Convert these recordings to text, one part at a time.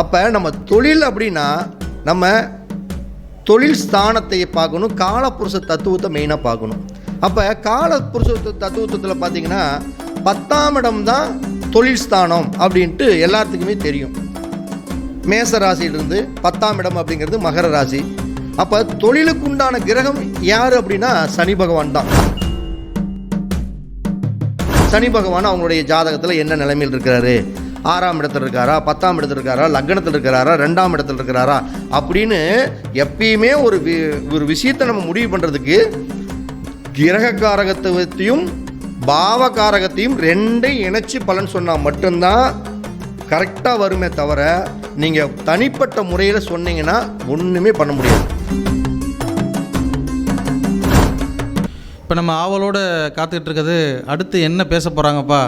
அப்போ நம்ம தொழில் அப்படின்னா நம்ம தொழில் ஸ்தானத்தை பார்க்கணும், காலப்புருஷ தத்துவத்தை மெயினாக பார்க்கணும். அப்போ காலப்புருஷ தத்துவத்தில் பார்த்தீங்கன்னா 10ஆம் இடம் தான் தொழில் ஸ்தானம் அப்படின்ட்டு எல்லாத்துக்குமே தெரியும். மேச ராசியிலிருந்து 10ஆம் இடம் அப்படிங்கிறது மகர ராசி. அப்போ தொழிலுக்கு உண்டான கிரகம் யார் அப்படின்னா சனி பகவான் தான். சனி பகவான் அவங்களுடைய ஜாதகத்தில் என்ன நிலைமையில் இருக்கிறாரு, 6ஆம் இடத்துல இருக்காரா, 10ஆம் இடத்துல இருக்காரா, லக்னத்தில் இருக்கிறாரா, 2ஆம் இடத்துல இருக்கிறாரா அப்படின்னு எப்பயுமே ஒரு விஷயத்தை நம்ம முடிவு பண்ணுறதுக்கு கிரக காரகத்துவத்தையும் பாவகாரகத்தையும் ரெண்டையும் இணைச்சி பலன் சொன்னால் மட்டும்தான் கரெக்டாக வருமே தவிர நீங்கள் தனிப்பட்ட முறையில் சொன்னீங்கன்னா ஒன்றுமே பண்ண முடியாது. இப்போ நம்ம ஆவலோடு காத்துக்கிட்டு இருக்கிறது அடுத்து என்ன பேச போகிறாங்கப்பா.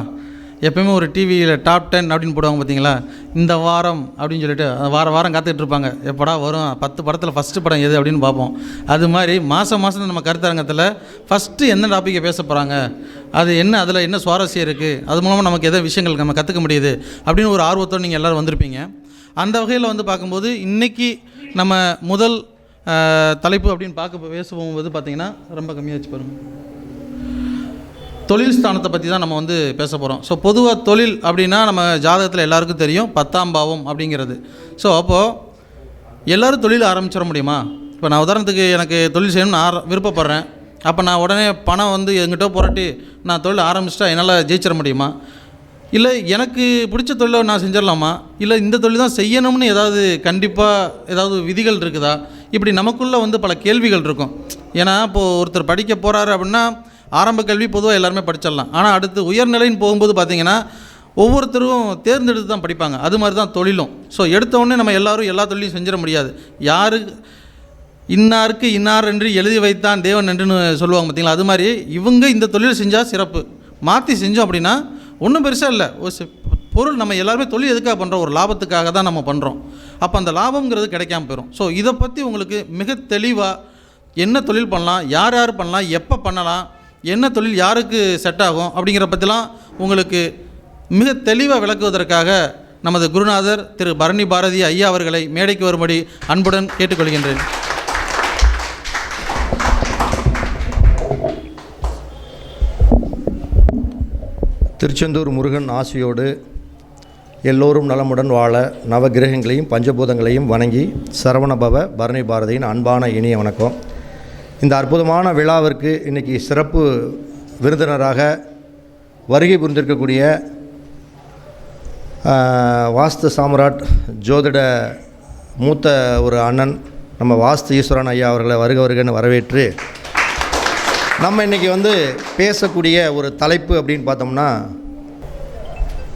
எப்போயுமே ஒரு டிவியில் டாப் 10 அப்படின்னு போடுவாங்க பார்த்தீங்களா, இந்த வாரம் அப்படின்னு சொல்லிட்டு வாரம் காத்துக்கிட்டு இருப்பாங்க. எப்படா வரும் 10 படத்தில் ஃபஸ்ட்டு படம் எது அப்படின்னு பார்ப்போம். அது மாதிரி மாதம் நம்ம கருத்தரங்கத்தில் ஃபஸ்ட்டு என்ன டாப்பிக்கை பேச போகிறாங்க, அது என்ன, அதில் என்ன சுவாரஸ்யம் இருக்குது, அது மூலமாக நமக்கு எதோ விஷயங்கள் நம்ம கற்றுக்க முடியுது அப்படின்னு ஒரு ஆர்வத்தோடு நீங்கள் எல்லோரும் வந்திருப்பீங்க. அந்த வகையில் வந்து பார்க்கும்போது இன்றைக்கி நம்ம முதல் தலைப்பு அப்படின்னு பேசும்போது பார்த்திங்கன்னா ரொம்ப கம்மியாக வச்சு பாருங்கள், தொழில் ஸ்தானத்தை பற்றி தான் நம்ம வந்து பேச போகிறோம். ஸோ பொதுவாக தொழில் அப்படின்னா நம்ம ஜாதகத்தில் எல்லாருக்கும் தெரியும் 10ஆம் பாவம் அப்படிங்கிறது. ஸோ அப்போது எல்லோரும் தொழில் ஆரம்பிச்சிட முடியுமா? இப்போ நான் உதாரணத்துக்கு எனக்கு தொழில் செய்யணும்னு நான் விருப்பப்படுறேன். அப்போ நான் உடனே பணம் வந்து எங்கிட்ட புரட்டி நான் தொழில் ஆரம்பிச்சிட்டா என்னால் ஜெயிச்சிட முடியுமா? இல்லை எனக்கு பிடிச்ச தொழிலை நான் செஞ்சிடலாமா? இல்லை இந்த தொழில் தான் செய்யணும்னு ஏதாவது கண்டிப்பாக ஏதாவது விதிகள் இருக்குதா? இப்படி நமக்குள்ளே வந்து பல கேள்விகள் இருக்கும். ஏன்னா இப்போது ஒருத்தர் படிக்க போகிறாரு அப்படின்னா ஆரம்ப கல்வி பொதுவாக எல்லாருமே படிச்சிடலாம். ஆனால் அடுத்து உயர்நிலைன்னு போகும்போது பார்த்திங்கன்னா ஒவ்வொருத்தரும் தேர்ந்தெடுத்து தான் படிப்பாங்க. அது மாதிரி தான் தொழிலும். ஸோ எடுத்தவுடனே நம்ம எல்லோரும் எல்லா தொழிலையும் செஞ்சிட முடியாது. இன்னாருக்கு இன்னார் என்று எழுதி வைத்தான் தேவன் என்றுன்னு சொல்லுவாங்க பார்த்திங்களா, அது மாதிரி இவங்க இந்த தொழில் செஞ்சால் சிறப்பு, மாற்றி செஞ்சோம் அப்படின்னா ஒன்றும் பெருசாக இல்லை. ஒரு பொருள் நம்ம எல்லாருமே தொழில் எதுக்காக பண்ணுறோம், ஒரு லாபத்துக்காக தான் நம்ம பண்ணுறோம். அப்போ அந்த லாபங்கிறது கிடைக்காம போயிடும். ஸோ இதை பற்றி உங்களுக்கு மிக தெளிவாக என்ன தொழில் பண்ணலாம், யார் பண்ணலாம், எப்போ பண்ணலாம், என்ன தொழில் யாருக்கு செட் ஆகும் அப்படிங்கிற பற்றிலாம் உங்களுக்கு மிக தெளிவாக விளக்குவதற்காக நமது குருநாதர் திரு பரணி பாரதி ஐயா அவர்களை மேடைக்கு வரும்படி அன்புடன் கேட்டுக்கொள்கின்றேன். திருச்செந்தூர் முருகன் ஆசியோடு எல்லோரும் நலமுடன் வாழ நவகிரகங்களையும் பஞ்சபூதங்களையும் வணங்கி சரவணபவ பரணி பாரதியின் அன்பான இனிய வணக்கம். இந்த அற்புதமான விழாவிற்கு இன்றைக்கி சிறப்பு விருந்தினராக வருகை புரிந்திருக்கக்கூடிய வாஸ்து சாம்ராட் ஜோதிட மூத்த ஒரு அண்ணன் நம்ம வாஸ்து ஈஸ்வரன் ஐயா அவர்களை வருகன்னு வரவேற்று நம்ம இன்றைக்கி வந்து பேசக்கூடிய ஒரு தலைப்பு அப்படின்னு பார்த்தோம்னா,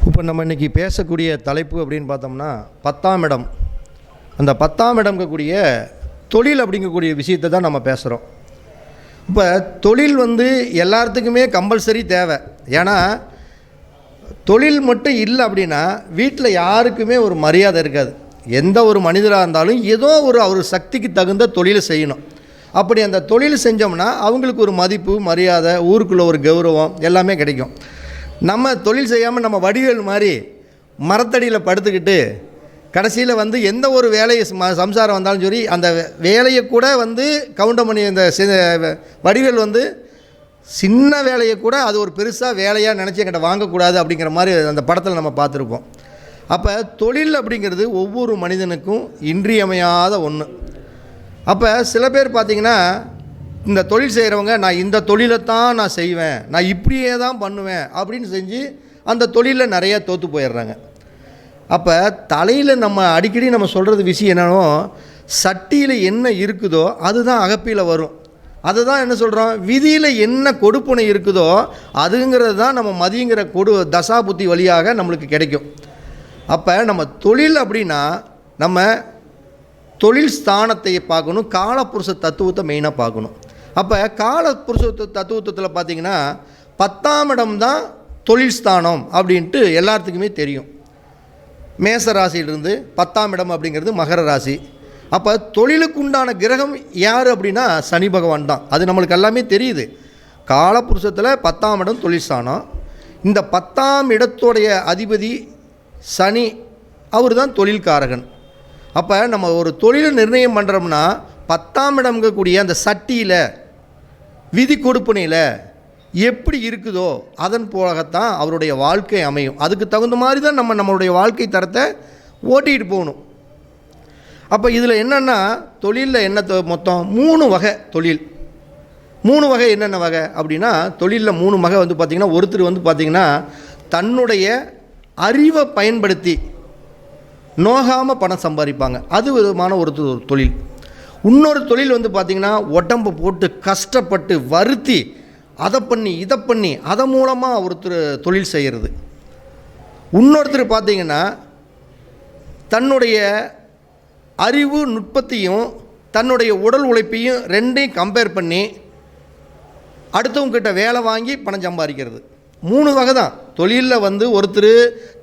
இப்போ நம்ம இன்றைக்கி பேசக்கூடிய தலைப்பு அப்படின்னு பார்த்தோம்னா 10ஆம் இடம். அந்த 10ஆம் இடம் இருக்கக்கூடிய தொழில் அப்படிங்கக்கூடிய விஷயத்தை தான் நம்ம பேசுகிறோம். இப்போ தொழில் வந்து எல்லாத்துக்குமே கம்பல்சரி தேவை. ஏன்னா தொழில் மட்டும் இல்லை அப்படின்னா வீட்டில் யாருக்குமே ஒரு மரியாதை இருக்காது. எந்த ஒரு மனிதராக இருந்தாலும் ஏதோ அவர் சக்திக்கு தகுந்த தொழில் செய்யணும். அப்படி அந்த தொழில் செஞ்சோம்னா அவங்களுக்கு ஒரு மதிப்பு, மரியாதை, ஊருக்குள்ளே ஒரு கௌரவம் எல்லாமே கிடைக்கும். நம்ம தொழில் செய்யாமல் நம்ம வடிவேல் மாதிரி மரத்தடியில் படுத்துக்கிட்டு கடைசியில் வந்து எந்த ஒரு வேலையை சம்சாரம் வந்தாலும் சரி அந்த வேலையை கூட வந்து கவுண்டர் பண்ணி இந்த வடிவேல் வந்து சின்ன வேலையை கூட அது ஒரு பெருசாக வேலையாக நினச்சி என்கிட்ட வாங்கக்கூடாது அப்படிங்கிற மாதிரி அந்த படத்தில் நம்ம பார்த்துருப்போம். அப்போ தொழில் அப்படிங்கிறது ஒவ்வொரு மனிதனுக்கும் இன்றியமையாத ஒன்று. அப்போ சில பேர் பார்த்திங்கன்னா இந்த தொழில் செய்கிறவங்க நான் இந்த தொழிலைத்தான் நான் செய்வேன், நான் இப்படியே தான் பண்ணுவேன் அப்படின்னு செஞ்சு அந்த தொழிலில் நிறையா தோற்று போயிடுறாங்க. அப்போ தலையில் நம்ம அடிக்கடி நம்ம சொல்கிறது விஷயம் என்னென்னோ, சட்டியில் என்ன இருக்குதோ அதுதான் அகப்பியில் வரும். அதுதான் என்ன சொல்கிறோம், விதியில் என்ன கொடுப்புனை இருக்குதோ அதுங்கிறது தான் நம்ம மதிங்கிற தசா புத்தி வழியாக நம்மளுக்கு கிடைக்கும். அப்போ நம்ம தொழில் அப்படின்னா நம்ம தொழில் ஸ்தானத்தை பார்க்கணும், காலப்புருஷ தத்துவத்தை மெயினாக பார்க்கணும். அப்போ காலப்புருஷ தத்துவத்தில் பார்த்திங்கன்னா 10ஆம் இடம் தான் தொழில் ஸ்தானம் அப்படின்ட்டு எல்லாத்துக்குமே தெரியும். மேச ராசியிலிருந்து 10ஆம் இடம் அப்படிங்கிறது மகர ராசி. அப்போ தொழிலுக்கு உண்டான கிரகம் யார் அப்படின்னா சனி பகவான் தான். அது நம்மளுக்கு எல்லாமே தெரியுது. காலப்புருஷத்தில் 10ஆம் இடம் தொழில் ஸ்தானம். இந்த 10ஆம் இடத்துடைய அதிபதி சனி அவர் தான் தொழில்காரகன். அப்போ நம்ம ஒரு தொழிலை நிர்ணயம் பண்ணுறோம்னா 10ஆம் இடம்ங்கக்கூடிய அந்த சட்டியில் விதி கொடுப்பனையில் எப்படி இருக்குதோ அதன் போலத்தான் அவருடைய வாழ்க்கை அமையும். அதுக்கு தகுந்த மாதிரி தான் நம்மளுடைய வாழ்க்கை தரத்தை ஓட்டிகிட்டு போகணும். அப்போ இதில் என்னென்னா தொழிலில் என்ன மொத்தம் 3 வகை தொழில். 3 வகை என்னென்ன வகை அப்படின்னா, தொழிலில் 3 வகை வந்து பார்த்திங்கன்னா, ஒருத்தர் வந்து பார்த்திங்கன்னா தன்னுடைய அறிவை பயன்படுத்தி நோகாமல் பணம் சம்பாதிப்பாங்க, அது விதமான ஒரு தொழில். இன்னொரு தொழில் வந்து பார்த்திங்கன்னா உடம்பு போட்டு கஷ்டப்பட்டு வருத்தி அதை பண்ணி இதை பண்ணி அதன் மூலமாக ஒருத்தர் தொழில் செய்கிறது. இன்னொருத்தர் பார்த்திங்கன்னா தன்னுடைய அறிவு நுட்பத்தையும் தன்னுடைய உடல் உழைப்பையும் ரெண்டையும் கம்பேர் பண்ணி அடுத்தவங்ககிட்ட வேலை வாங்கி பணம் சம்பாதிக்கிறது. 3 வகை தான் தொழிலில். வந்து ஒருத்தர்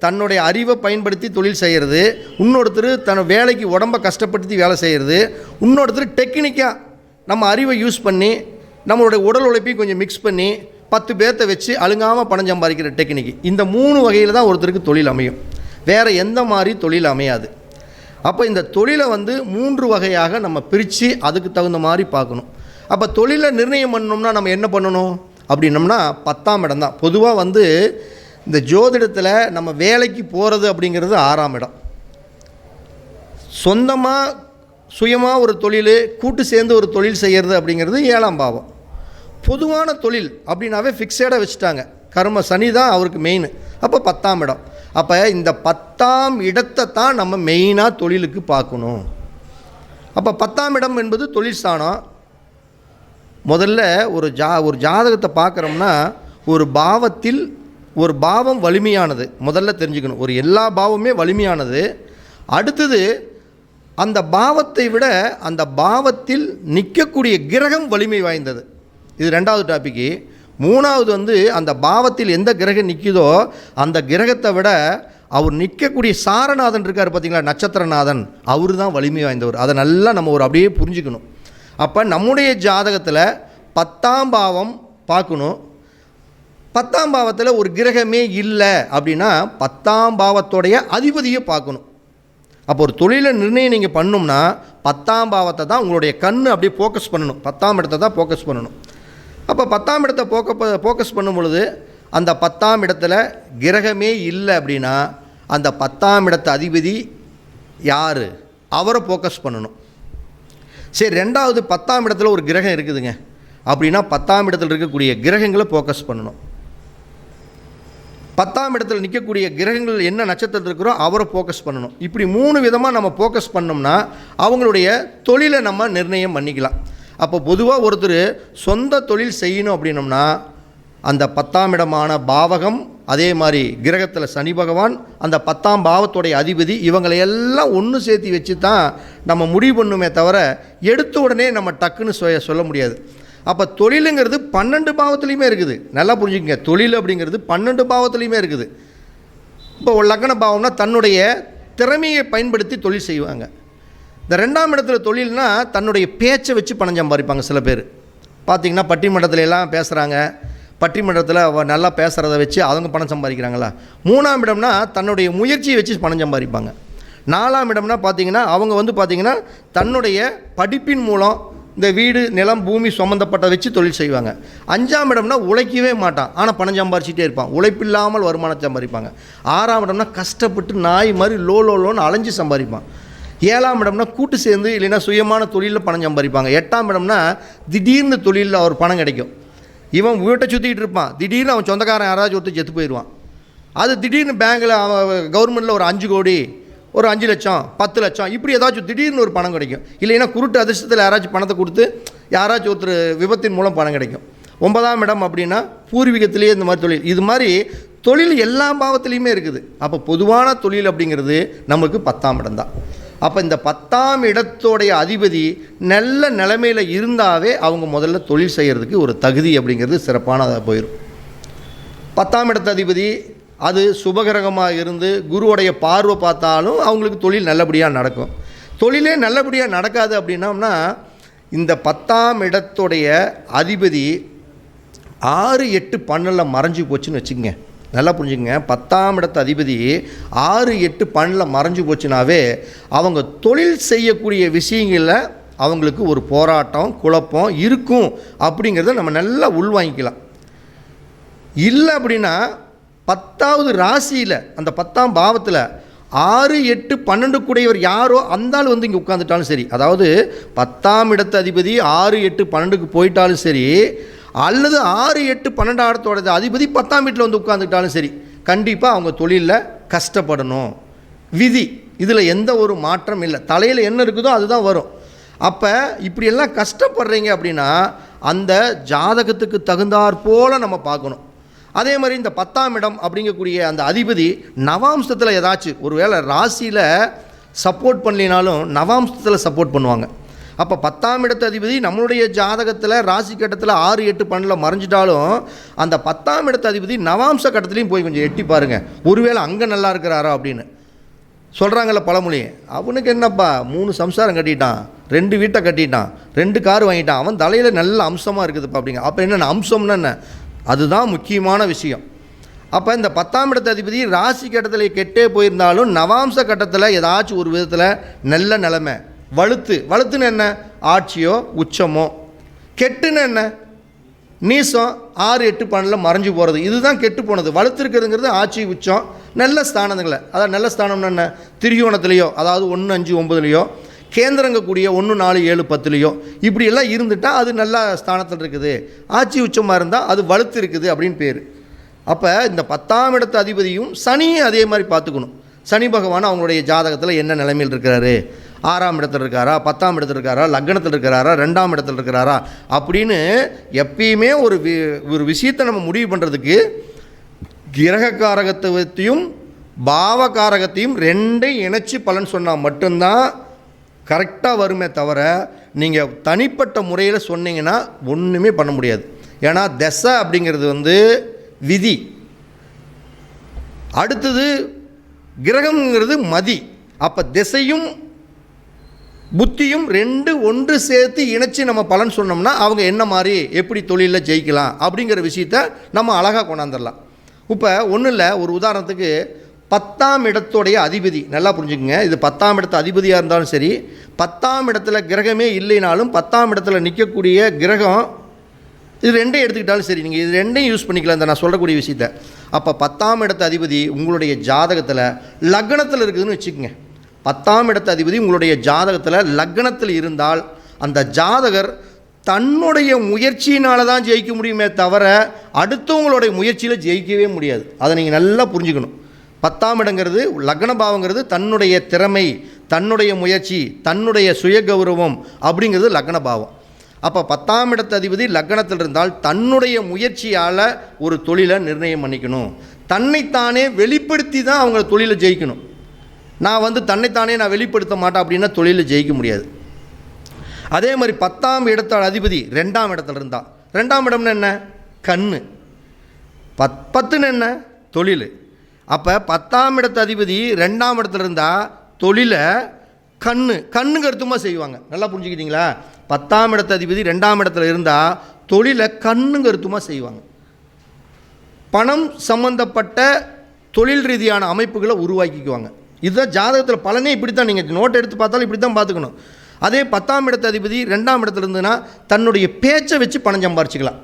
தன்னுடைய அறிவை பயன்படுத்தி தொழில் செய்கிறது, இன்னொருத்தர் தன் வேலைக்கு உடம்பை கஷ்டப்படுத்தி வேலை செய்கிறது, இன்னொருத்தர் டெக்னிக்காக நம்ம அறிவை யூஸ் பண்ணி நம்மளுடைய உடல் உழைப்பையும் கொஞ்சம் மிக்ஸ் பண்ணி 10 பேர்த்த வச்சு அழுங்காமல் பணம் சம்பாதிக்கிற டெக்னிக்கு. இந்த 3 வகையில் தான் ஒருத்தருக்கு தொழில் அமையும், வேறு எந்த மாதிரி தொழில் அமையாது. அப்போ இந்த தொழிலை வந்து 3 வகையாக நம்ம பிரித்து அதுக்கு தகுந்த மாதிரி பார்க்கணும். அப்போ தொழிலை நிர்ணயம் பண்ணணும்னா நம்ம என்ன பண்ணணும் அப்படின்னம்னா 10ஆம் இடம் தான். பொதுவாக வந்து இந்த ஜோதிடத்தில் நம்ம வேலைக்கு போகிறது அப்படிங்கிறது 6ஆம் இடம். சொந்தமாக சுயமாக ஒரு தொழில் கூட்டு சேர்ந்து ஒரு தொழில் செய்கிறது அப்படிங்கிறது 7ஆம் பாவம். பொதுவான தொழில் அப்படின்னாவே ஃபிக்ஸடாக வச்சுட்டாங்க, கர்ம சனி தான் அவருக்கு மெயின். அப்போ 10ஆம் இடம். அப்போ இந்த 10ஆம் இடத்தை தான் நம்ம மெயினாக தொழிலுக்கு பார்க்கணும். அப்போ 10ஆம் இடம் என்பது தொழில் ஸ்தானம். முதல்ல ஒரு ஜாதகத்தை பார்க்குறோம்னா ஒரு பாவத்தில் ஒரு பாவம் வலிமையானது முதல்ல தெரிஞ்சுக்கணும். ஒரு எல்லா பாவமே வலிமையானது. அடுத்தது அந்த பாவத்தை விட அந்த பாவத்தில் நிற்கக்கூடிய கிரகம் வலிமை வாய்ந்தது. இது 2வது டாபிக்கு. 3வது வந்து அந்த பாவத்தில் எந்த கிரகம் நிற்குதோ அந்த கிரகத்தை விட அவர் நிற்கக்கூடிய சாரநாதன் இருக்கார் பார்த்தீங்களா, நட்சத்திரநாதன், அவர் தான் வலிமை வாய்ந்தவர். அதை நல்லா நம்ம ஒரு அப்படியே புரிஞ்சுக்கணும். அப்போ நம்முடைய ஜாதகத்தில் 10ஆம் பாவம் பார்க்கணும். 10ஆம் பாவத்தில் ஒரு கிரகமே இல்லை அப்படின்னா 10ஆம் பாவத்தோடைய அதிபதியை பார்க்கணும். அப்போ ஒரு தொழிலை நிர்ணயம் நீங்கள் பண்ணணும்னா 10ஆம் பாவத்தை தான் உங்களுடைய கண் அப்படியே ஃபோக்கஸ் பண்ணணும், 10ஆம் இடத்தை தான் ஃபோக்கஸ் பண்ணணும். அப்போ 10ஆம் இடத்தை ஃபோக்கஸ் பண்ணும் பொழுது அந்த 10ஆம் இடத்துல கிரகமே இல்லை அப்படின்னா அந்த 10ஆம் இடத்து அதிபதி யார், அவரை ஃபோக்கஸ் பண்ணணும். சரி, 2வது 10ஆம் இடத்துல ஒரு கிரகம் இருக்குதுங்க அப்படின்னா 10ஆம் இடத்துல இருக்கக்கூடிய கிரகங்களை ஃபோக்கஸ் பண்ணணும். 10ஆம் இடத்துல நிற்கக்கூடிய கிரகங்கள் என்ன நட்சத்திரத்தில் இருக்கிறோ அவரை ஃபோக்கஸ் பண்ணணும். இப்படி 3 விதமாக நம்ம ஃபோக்கஸ் பண்ணோம்னா அவங்களுடைய தொழிலை நம்ம நிர்ணயம் பண்ணிக்கலாம். அப்போ பொதுவாக ஒருத்தர் சொந்த தொழில் செய்யணும் அப்படின்னோம்னா அந்த 10ஆம் இடமான பாவகம், அதே மாதிரி கிரகத்தில் சனி பகவான், அந்த 10ஆம் பாவத்தோடைய அதிபதி, இவங்களையெல்லாம் ஒன்று சேர்த்து வச்சு தான் நம்ம முடிவு பண்ணுமே தவிர எடுத்த உடனே நம்ம டக்குன்னு சொல்ல முடியாது. அப்போ தொழிலுங்கிறது 12 பாவத்துலேயுமே இருக்குது. நல்லா புரிஞ்சுக்கங்க, தொழில் அப்படிங்கிறது 12 பாவத்துலேயுமே இருக்குது. இப்போ ஒரு லக்ன பாவம்னா தன்னுடைய திறமையை பயன்படுத்தி தொழில் செய்வாங்க. இந்த 2ஆம் இடத்துல தொழில்னா தன்னுடைய பேச்சை வச்சு பணம் சம்பாதிப்பாங்க. சில பேர் பார்த்திங்கன்னா பட்டிமன்றத்துல எல்லாம் பேசுகிறாங்க, பட்டிமன்றத்தில் நல்லா பேசுகிறத வச்சு அவங்க பணம் சம்பாதிக்கிறாங்களா. 3ஆம் இடம்னா தன்னுடைய முயற்சியை வச்சு பணம் சம்பாதிப்பாங்க. 4ஆம் இடம்னா பார்த்திங்கன்னா அவங்க வந்து பார்த்திங்கன்னா தன்னுடைய படிப்பின் மூலம் இந்த வீடு நிலம் பூமி சம்மந்தப்பட்ட வச்சு தொழில் செய்வாங்க. 5ஆம் இடம்னா உழைக்கவே மாட்டான், ஆனால் பணம் சம்பாரிச்சிட்டே இருப்பான், உழைப்பில்லாமல் வருமானம் சம்பாதிப்பாங்க. 6ஆம் இடம்னா கஷ்டப்பட்டு நாய் மாதிரி லோன்னு அலைஞ்சு சம்பாதிப்பான். 7ஆம் இடம்னா கூட்டு சேர்ந்து இல்லைன்னா சுயமான தொழிலில் பணம் சம்பாதிப்பாங்க. 8ஆம் இடம்னா திடீர்னு தொழிலில் அவர் பணம் கிடைக்கும். இவன் வீட்டை சுற்றிக்கிட்டு இருப்பான், திடீர்னு அவன் சொந்தக்காரன் யாராச்சும் ஒருத்தர் செத்து போயிடுவான். அது திடீர்னு பேங்கில் அவன் கவர்மெண்ட்டில் ஒரு 5 கோடி, ஒரு 5 லட்சம், 10 லட்சம், இப்படி ஏதாச்சும் திடீர்னு ஒரு பணம் கிடைக்கும். இல்லைன்னா குருட்டு அதிர்ஷ்டத்தில் யாராச்சும் பணத்தை கொடுத்து யாராச்சும் ஒருத்தர் விபத்தின் மூலம் பணம் கிடைக்கும். 9ஆம் இடம் அப்படின்னா பூர்வீகத்திலேயே இந்த மாதிரி தொழில். இது மாதிரி தொழில் எல்லா பாவத்துலேயுமே இருக்குது. அப்போ பொதுவான தொழில் அப்படிங்கிறது நம்மளுக்கு 10ஆம் இடம் தான். அப்போ இந்த 10ஆம் இடத்தோடைய அதிபதி நல்ல நிலைமையில் இருந்தாவே அவங்க முதல்ல தொழில் செய்கிறதுக்கு ஒரு தகுதி அப்படிங்கிறது சிறப்பானதாக போயிடும். 10ஆம் இடத்து அதிபதி அது சுபகிரகமாக இருந்து குருவுடைய பார்வை பார்த்தாலும் அவங்களுக்கு தொழில் நல்லபடியாக நடக்கும். தொழிலே நல்லபடியாக நடக்காது அப்படின்னோம்னா இந்த 10ஆம் இடத்துடைய அதிபதி 6, 8, 12 மறைஞ்சு போச்சுன்னு வச்சுக்கங்க, நல்லா புரிஞ்சுங்க. 10ஆம் இடத்து அதிபதி 6, 8, 12 மறைஞ்சு போச்சுனாவே அவங்க தொழில் செய்யக்கூடிய விஷயங்களில் அவங்களுக்கு ஒரு போராட்டம், குழப்பம் இருக்கும் அப்படிங்கிறத நம்ம நல்லா உள்வாங்கிக்கலாம். இல்லை அப்படின்னா 10வது ராசியில் அந்த 10ஆம் பாவத்தில் 6, 8, 12 கூடியவர் யாரோ அந்த ஆள் வந்து இங்கே உட்காந்துட்டாலும் சரி, அதாவது 10ஆம் இடத்து அதிபதி 6, 8, 12க்கு போயிட்டாலும் சரி, அல்லது 6, 8, 12 இடத்தோட அதிபதி 10ஆம் வீட்டில் வந்து உட்காந்துக்கிட்டாலும் சரி, கண்டிப்பாக அவங்க தொழிலில் கஷ்டப்படணும். விதி, இதில் எந்த ஒரு மாற்றம் இல்லை. தலையில் என்ன இருக்குதோ அதுதான் வரும். அப்போ இப்படியெல்லாம் கஷ்டப்படுறீங்க அப்படின்னா அந்த ஜாதகத்துக்கு தகுந்தாற் போல் நம்ம பார்க்கணும். அதே மாதிரி இந்த 10ஆம் இடம் அப்படிங்கக்கூடிய அந்த அதிபதி நவாம்சத்தில் ஏதாச்சும் ஒரு வேளை ராசியில் சப்போர்ட் பண்ணலினாலும் நவாம்சத்தில் சப்போர்ட் பண்ணுவாங்க. அப்போ 10ஆம் இடத்து அதிபதி நம்மளுடைய ஜாதகத்தில் ராசி கட்டத்தில் 6, 8, 12 மறைஞ்சிட்டாலும் அந்த 10ஆம் இடத்து அதிபதி நவாம்ச கட்டத்துலேயும் போய் கொஞ்சம் எட்டி பாருங்கள், ஒருவேளை அங்கே நல்லா இருக்கிறாரோ அப்படின்னு சொல்கிறாங்கல்ல பழமொழி. அவனுக்கு என்னப்பா 3 சம்சாரம் கட்டிட்டான், 2 வீட்டை கட்டிட்டான், 2 கார் வாங்கிட்டான், அவன் தலையில் நல்ல அம்சமாக இருக்குதுப்பா அப்படிங்க. அப்போ என்னென்ன அம்சம்னா என்ன, அதுதான் முக்கியமான விஷயம். அப்போ இந்த 10ஆம் இடத்து அதிபதி ராசி கட்டத்தில் கெட்டே போயிருந்தாலும் நவாம்ச கட்டத்தில் ஏதாச்சும் ஒரு விதத்தில் நல்ல நிலைமை, வலுத்துன்னு என்ன, ஆட்சியோ உச்சமோ, கெட்டுன்னு என்ன, நீசம் 6, 8, 12 மறைஞ்சு போகிறது, இதுதான் கெட்டு போனது. வலுத்து இருக்கிறதுங்கிறது ஆட்சி உச்சம் நல்ல ஸ்தானங்களை, அதாவது நல்ல ஸ்தானம்னு என்ன, திரிகோணத்துலேயோ அதாவது 1, 5, 9லையோ, கேந்திரங்கக்கூடிய 1, 4, 7, 10லையோ இப்படியெல்லாம் இருந்துட்டால் அது நல்ல ஸ்தானத்தில் இருக்குது. ஆட்சி உச்சமாக இருந்தால் அது வலுத்து இருக்குது அப்படின்னு பேர். அப்போ இந்த 10ஆம் இடத்து அதிபதியும் சனியும் அதே மாதிரி பார்த்துக்கணும். சனி பகவான் அவங்களுடைய ஜாதகத்தில் என்ன நிலைமையில் இருக்கிறாரு, 6ஆம் இடத்துல இருக்காரா, 10ஆம் இடத்துல இருக்காரா, லக்னத்தில் இருக்கிறாரா, 2ஆம் இடத்துல இருக்கிறாரா அப்படின்னு எப்பயுமே ஒரு விஷயத்தை நம்ம முடிவு பண்ணுறதுக்கு கிரகக்காரகத்துவத்தையும் பாவகாரகத்தையும் 2ஐயும் இணைச்சி பலன் சொன்னால் மட்டும்தான் கரெக்டாக வருமே தவிர நீங்கள் தனிப்பட்ட முறையில் சொன்னீங்கன்னா ஒன்றுமே பண்ண முடியாது. ஏன்னா தசை அப்படிங்கிறது வந்து விதி, அடுத்தது கிரகம்ங்கிறது மதி. அப்போ திசையும் புத்தியும் 2 ஒன்று சேர்த்து இணைச்சி நம்ம பலன் சொன்னோம்னா அவங்க என்ன மாதிரி எப்படி தொழிலில் ஜெயிக்கலாம் அப்படிங்கிற விஷயத்த நம்ம அழகாக கொண்டாந்துடலாம். இப்போ ஒன்றும் இல்லை, ஒரு உதாரணத்துக்கு 10ஆம் இடத்துடைய அதிபதி நல்லா புரிஞ்சுக்குங்க. இது 10ஆம் இடத்து அதிபதியாக இருந்தாலும் சரி, 10ஆம் இடத்துல கிரகமே இல்லைனாலும் 10ஆம் இடத்துல நிற்கக்கூடிய கிரகம், இது 2ஐயும் எடுத்துக்கிட்டாலும் சரி, நீங்கள் இது 2ஐயும் யூஸ் பண்ணிக்கலாம் இந்த நான் சொல்லக்கூடிய விஷயத்த. அப்போ 10ஆம் இடத்து அதிபதி உங்களுடைய ஜாதகத்தில் லக்னத்தில் இருக்குதுன்னு வச்சுக்கோங்க. 10ஆம் இடத்து அதிபதி உங்களுடைய ஜாதகத்தில் லக்னத்தில் இருந்தால் அந்த ஜாதகர் தன்னுடைய முயற்சியினால தான் ஜெயிக்க முடியுமே தவிர அடுத்தவங்களுடைய முயற்சியில் ஜெயிக்கவே முடியாது. அதை நீங்கள் நல்லா புரிஞ்சுக்கணும். 10ஆம் இடங்கிறது லக்ன பாவங்கிறது தன்னுடைய திறமை, தன்னுடைய முயற்சி, தன்னுடைய சுய கௌரவம் அப்படிங்கிறது லக்ன பாவம். அப்போ 10ஆம் இடத்து அதிபதி லக்னத்தில் இருந்தால் தன்னுடைய முயற்சியால் ஒரு தொழிலை நிர்ணயம் பண்ணிக்கணும். தன்னைத்தானே வெளிப்படுத்தி தான் அவங்க தொழிலை ஜெயிக்கணும். நான் வந்து தன்னைத்தானே நான் வெளிப்படுத்த மாட்டேன் அப்படின்னா தொழிலில் ஜெயிக்க முடியாது. அதே மாதிரி 10ஆம் இடத்தோட அதிபதி 2ஆம் இடத்துல இருந்தால், 2ஆம் இடம்னு என்ன, கண்ணு, 10ன்னு என்ன, தொழில். அப்போ 10ஆம் இடத்து அதிபதி 2ஆம் இடத்துல இருந்தால் தொழிலை கண்ணுங்க அர்த்தமாக செய்வாங்க. நல்லா புரிஞ்சுக்கிட்டீங்களா? 10ஆம் இடத்து அதிபதி 2ஆம் இடத்துல இருந்தால் தொழிலை கண்ணுங்க அர்த்தமாக செய்வாங்க. பணம் சம்பந்தப்பட்ட தொழில் ரீதியான அமைப்புகளை உருவாக்கிக்குவாங்க. இதுதான் ஜாதகத்தில் பலனே. இப்படி தான் நீங்கள் நோட் எடுத்து பார்த்தாலும் இப்படி தான் பார்த்துக்கணும். அதே 10ஆம் இடத்து அதிபதி 2ஆம் இடத்துல இருந்துன்னா தன்னுடைய பேச்சை வச்சு பணம் சம்பாரிச்சிக்கலாம்.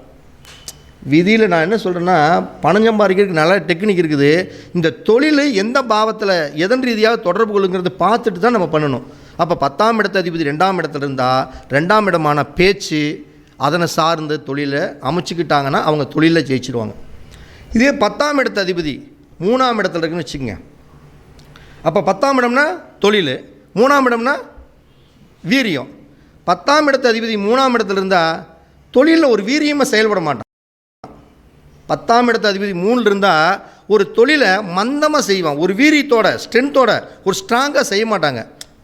விதியில் நான் என்ன சொல்கிறேன்னா, பணம் சம்பாதிக்கிறதுக்கு நல்ல டெக்னிக் இருக்குது. இந்த தொழில் எந்த பாவத்தில் எதன் ரீதியாக தொடர்பு கொள்ளுங்கிறது பார்த்துட்டு தான் நம்ம பண்ணணும். அப்போ 10ஆம் இடத்து அதிபதி 2ஆம் இடத்துல இருந்தால் 2ஆம் இடமான பேச்சு அதனை சார்ந்த தொழிலை அமைச்சிக்கிட்டாங்கன்னா அவங்க தொழிலில் ஜெயிச்சிடுவாங்க. இதே 10ஆம் இடத்து அதிபதி 3ஆம் இடத்துல இருக்குன்னு வச்சுக்கோங்க. அப்போ 10ஆம் இடம்னா தொழில், 3ஆம் இடம்னா வீரியம். 10ஆம் இடத்து அதிபதி 3ஆம் இடத்துல இருந்தால் தொழிலில் ஒரு வீரியமாக செயல்பட மாட்டான். 10ஆம் இடத்து அதிபதி 3ல் இருந்தால் ஒரு தொழிலை மந்தமாக செய்வான். ஒரு வீரியத்தோட ஸ்ட்ரென்த்தோட ஒரு ஸ்ட்ராங்காக செய்ய மாட்டாங்க.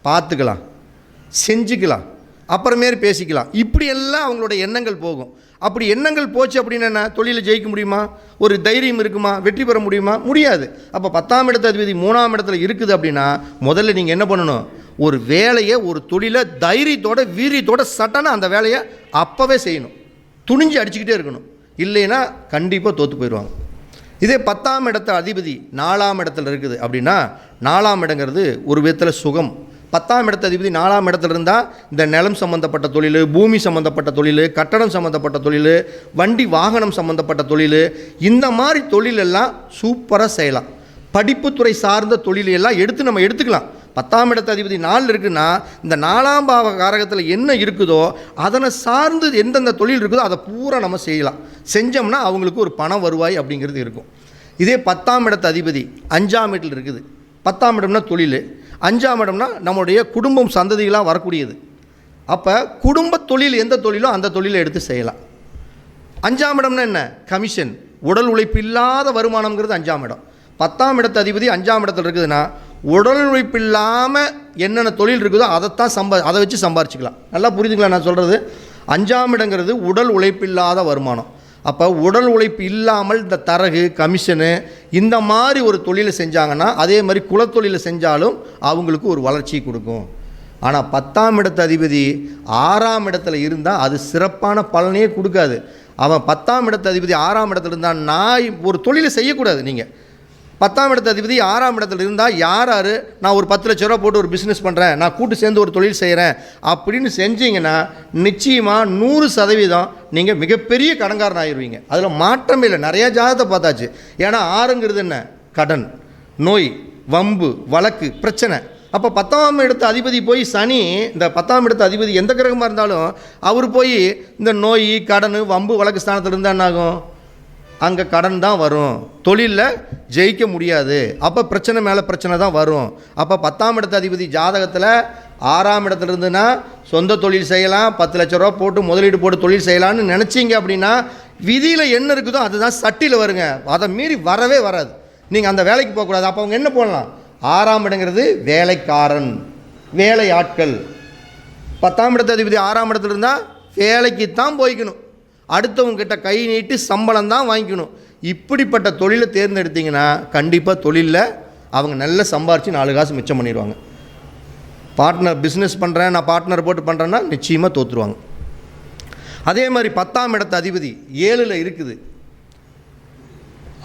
பார்த்துக்கலாம், செஞ்சுக்கலாம், அப்புறமேரி பேசிக்கலாம், இப்படியெல்லாம் அவங்களோட எண்ணங்கள் போகும். அப்படி எண்ணங்கள் போச்சு அப்படின்னு என்ன, தொழிலை ஜெயிக்க முடியுமா? ஒரு தைரியம் இருக்குமா? வெற்றி பெற முடியுமா? முடியாது. அப்போ 10ஆம் இடத்து அதிபதி 3ஆம் இடத்துல இருக்குது அப்படின்னா முதல்ல நீங்கள் என்ன பண்ணணும், ஒரு வேலையை ஒரு தொழிலை தைரியத்தோட வீரியத்தோட சட்டனா அந்த வேலையை அப்போவே செய்யணும். துணிஞ்சு அடிச்சுக்கிட்டே இருக்கணும். இல்லைன்னா கண்டிப்பாக தோற்று போயிடுவாங்க. இதே 10ஆம் இடத்து அதிபதி 4ஆம் இடத்துல இருக்குது அப்படின்னா 4ஆம் இடங்கிறது ஒரு விதத்தில் சுகம். 10ஆம் இடத்து அதிபதி 4ஆம் இடத்துல இருந்தால் இந்த நிலம் சம்மந்தப்பட்ட தொழில், பூமி சம்மந்தப்பட்ட தொழில், கட்டடம் சம்மந்தப்பட்ட தொழில், வண்டி வாகனம் சம்மந்தப்பட்ட தொழில், இந்த மாதிரி தொழிலெல்லாம் சூப்பராக செய்யலாம். படிப்புத்துறை சார்ந்த தொழில் எல்லாம் நம்ம எடுத்துக்கலாம். 10ஆம் இடத்து அதிபதி 4 இருக்குன்னா இந்த 4ஆம் பாவ காரகத்தில் என்ன இருக்குதோ அதனை சார்ந்து எந்தெந்த தொழில் இருக்குதோ அதை பூரா நம்ம செய்யலாம். செஞ்சோம்னா அவங்களுக்கு ஒரு பண வருவாய் அப்படிங்கிறது இருக்கும். இதே 10ஆம் இடத்து அதிபதி 5ஆம் இடத்துல இருக்குது. 10ஆம் இடம்னா தொழில், 5ஆம் இடம்னா நம்முடைய குடும்பம் சந்ததிகளாக வரக்கூடியது. அப்போ குடும்ப தொழில் எந்த தொழிலோ அந்த தொழிலை எடுத்து செய்யலாம். 5ஆம் இடம்னா என்ன? கமிஷன், உடல் உழைப்பு இல்லாத வருமானம்ங்கிறது 5ஆம் இடம். 10ஆம் இடத்து அதிபதி 5ஆம் இடத்துல இருக்குதுன்னா உடல் உழைப்பு இல்லாமல் என்னென்ன தொழில் இருக்குதோ அதை வச்சு சம்பாரிச்சிக்கலாம். நல்லா புரிஞ்சுக்கலாம் நான் சொல்கிறது. 5ஆம் இடங்கிறது உடல் உழைப்பு இல்லாத வருமானம். அப்போ உடல் உழைப்பு இல்லாமல் இந்த தரகு, கமிஷனு இந்த மாதிரி ஒரு தொழிலை செஞ்சாங்கன்னா அதே மாதிரி குலத்தொழிலை செஞ்சாலும் அவங்களுக்கு ஒரு வளர்ச்சி கொடுக்கும். ஆனால் 10ஆம் இடத்து அதிபதி 6ஆம் இடத்துல இருந்தால் அது சிறப்பான பலனையே கொடுக்காது. அவன் 10ஆம் இடத்து அதிபதி 6ஆம் இடத்துல இருந்தால் நான் ஒரு தொழிலை செய்யக்கூடாது. நீங்கள் 10ஆம் இடத்து அதிபதி 6ஆம் இடத்துல இருந்தால் யார் நான் ஒரு 10 லட்ச ரூபா போட்டு ஒரு பிஸ்னஸ் பண்ணுறேன், நான் கூட்டு சேர்ந்து ஒரு தொழில் செய்கிறேன் அப்படின்னு செஞ்சீங்கன்னா நிச்சயமாக 100% நீங்கள் மிகப்பெரிய கடன்காரன் ஆகிடுவீங்க. அதில் மாற்றமே இல்லை. நிறையா ஜாதகத்தை பார்த்தாச்சு. ஏன்னா 6ங்கிறது என்ன? கடன், நோய், வம்பு, வழக்கு, பிரச்சனை. அப்போ 10ஆம் இடத்து அதிபதி போய் சனி, இந்த 10ஆம் இடத்து அதிபதி எந்த கிரகமாக இருந்தாலும் அவர் போய் இந்த நோய், கடன், வம்பு, வழக்கு ஸ்தானத்தில் இருந்தால் என்னாகும்? அங்கே கடன் தான் வரும், தொழிலில் ஜெயிக்க முடியாது. அப்போ பிரச்சனை மேலே பிரச்சனை தான் வரும். அப்போ 10ஆம் இடத்து அதிபதி ஜாதகத்தில் 6ஆம் இடத்துல இருந்துன்னா சொந்த தொழில் செய்யலாம், 10 லட்ச ரூபா போட்டு முதலீடு போட்டு தொழில் செய்யலான்னு நினச்சிங்க அப்படின்னா விதியில் என்ன இருக்குதோ அதுதான் சட்டியில் வருங்க. அதை மீறி வரவே வராது. நீங்கள் அந்த வேலைக்கு போகக்கூடாது. அப்போ அவங்க என்ன போடலாம்? 6ஆம் இடங்கிறது வேலைக்காரன், வேலை ஆட்கள். 10ஆம் இடத்து அதிபதி 6ஆம் இடத்துல இருந்தால் வேலைக்கு தான் போய்க்கணும், அடுத்தவங்ககிட்ட கை நீட்டி சம்பளம் தான் வாங்கிக்கணும். இப்படிப்பட்ட தொழிலை தேர்ந்தெடுத்திங்கன்னா கண்டிப்பாக தொழிலில் அவங்க நல்லா சம்பாரித்து 4 காசு மிச்சம் பண்ணிடுவாங்க. பார்ட்னர் பிஸ்னஸ் பண்ணுறேன், நான் பார்ட்னர் போட்டு பண்ணுறேன்னா நிச்சயமாக தோற்றுருவாங்க. அதே மாதிரி 10ஆம் இடத்து அதிபதி 7ல் இருக்குது.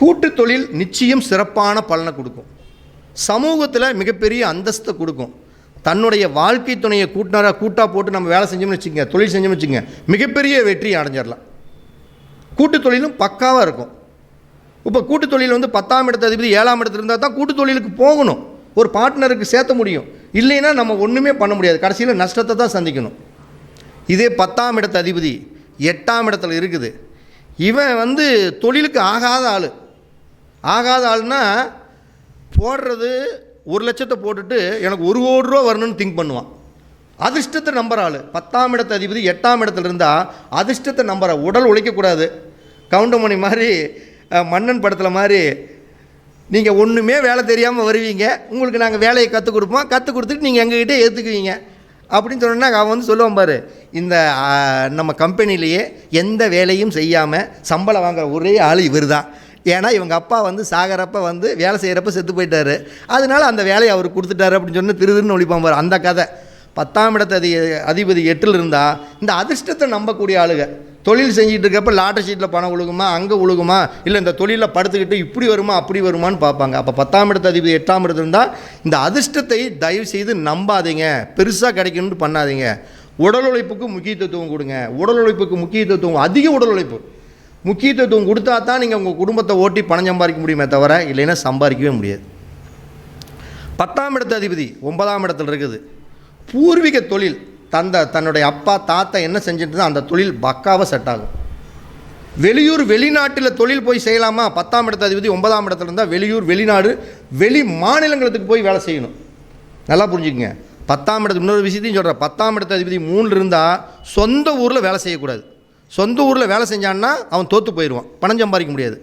கூட்டு தொழில் நிச்சயம் சிறப்பான பலனை கொடுக்கும், சமூகத்தில் மிகப்பெரிய அந்தஸ்தை கொடுக்கும். தன்னுடைய வாழ்க்கை துணையை கூட்டாக போட்டு நம்ம வேலை செஞ்சோம்னு வச்சுக்கோங்க, தொழில் செஞ்சோம்னு வச்சுக்கோங்க, மிகப்பெரிய வெற்றி அடைஞ்சிடலாம். கூட்டு தொழிலும் பக்காவாக இருக்கும். இப்போ கூட்டு தொழில் 10ஆம் இடத்து அதிபதி 7ஆம் இடத்துல இருந்தால் தான் கூட்டு தொழிலுக்கு போகணும், ஒரு பார்ட்னருக்கு சேர்த்த முடியும். இல்லைன்னா நம்ம ஒன்றுமே பண்ண முடியாது, கடைசியில் நஷ்டத்தை தான் சந்திக்கணும். இதே 10ஆம் இடத்து அதிபதி 8ஆம் இடத்துல இருக்குது. இவன் தொழிலுக்கு ஆகாத ஆள்னா போடுறது 1 லட்சத்தை போட்டுட்டு எனக்கு 1 கோடி ரூபா வரணும்னு திங்க் பண்ணுவான். அதிர்ஷ்டத்தை நம்புற ஆள் 10ஆம் இடத்து அதிபதி 8ஆம் இடத்துல இருந்தால் அதிர்ஷ்டத்தை நம்புற. உடல் உழைக்கக்கூடாது. கவுண்டமணி மாதிரி, மன்னன் படத்தில் மாதிரி நீங்கள் ஒன்றுமே வேலை தெரியாமல் வருவீங்க, உங்களுக்கு நாங்கள் வேலையை கற்றுக் கொடுப்போம், கற்றுக் கொடுத்துட்டு நீங்கள் எங்ககிட்ட ஏற்றுக்குவீங்க அப்படின்னு சொன்னா அவன் சொல்லுவான் பாரு, இந்த நம்ம கம்பெனிலேயே எந்த வேலையும் செய்யாமல் சம்பளம் வாங்குற ஒரே ஆள் இவர் தான். ஏன்னா இவங்க அப்பா சாகிறப்ப வேலை செய்கிறப்ப செத்து போயிட்டார், அதனால அந்த வேலையை அவர் கொடுத்துட்டாரு அப்படின்னு சொன்னால் திருதுன்னு ஒழிப்பான் பாரு. அந்த கதை. 10ஆம் இடத்து அதிபதி 8ல் இருந்தால் இந்த அதிர்ஷ்டத்தை நம்பக்கூடிய ஆளுங்க. தொழில் செஞ்சுட்டு இருக்கப்போ லாட்டரி சீட்டில் பணம் உழுகுமா, அங்கே உழுகுமா, இல்லை இந்த தொழிலில் படுத்துக்கிட்டு இப்படி வருமா அப்படி வருமானு பார்ப்பாங்க. அப்போ 10ஆம் இடத்து அதிபதி 8ஆம் இடத்துல இருந்தால் இந்த அதிர்ஷ்டத்தை தயவு செய்து நம்பாதீங்க, பெருசாக கிடைக்கணும்னு பண்ணாதீங்க. உடல் உழைப்புக்கு முக்கியத்துவம் கொடுங்க. உடல் உழைப்புக்கு முக்கியத்துவம், அதிக உடல் உழைப்பு முக்கியத்துவம் கொடுத்தா தான் நீங்கள் உங்கள் குடும்பத்தை ஓட்டி பணம் சம்பாதிக்க முடியுமே தவிர இல்லைன்னா சம்பாதிக்கவே முடியாது. 10ஆம் இடத்து அதிபதி 9ஆம் இடத்துல இருக்குது. பூர்வீக தொழில் தன்னுடைய அப்பா தாத்தா என்ன செஞ்சுட்டு அந்த தொழில் பக்காவாக செட் ஆகும். வெளியூர் வெளிநாட்டில் தொழில் போய் செய்யலாமா? 10ஆம் இடத்து அதிபதி 9ஆம் இடத்துல இருந்தால் வெளியூர் வெளிநாடு வெளி மாநிலங்களுக்கு போய் வேலை செய்யணும். நல்லா புரிஞ்சுக்கங்க. 10ஆம் இடத்து இன்னொரு விஷயத்தையும் சொல்கிறேன். 10ஆம் இடத்து அதிபதி 3 இருந்தால் சொந்த ஊரில் வேலை செய்யக்கூடாது. சொந்த ஊரில் வேலை செஞ்சான்னா அவன் தோற்று போயிடுவான், பணம் சம்பாதிக்க முடியாது.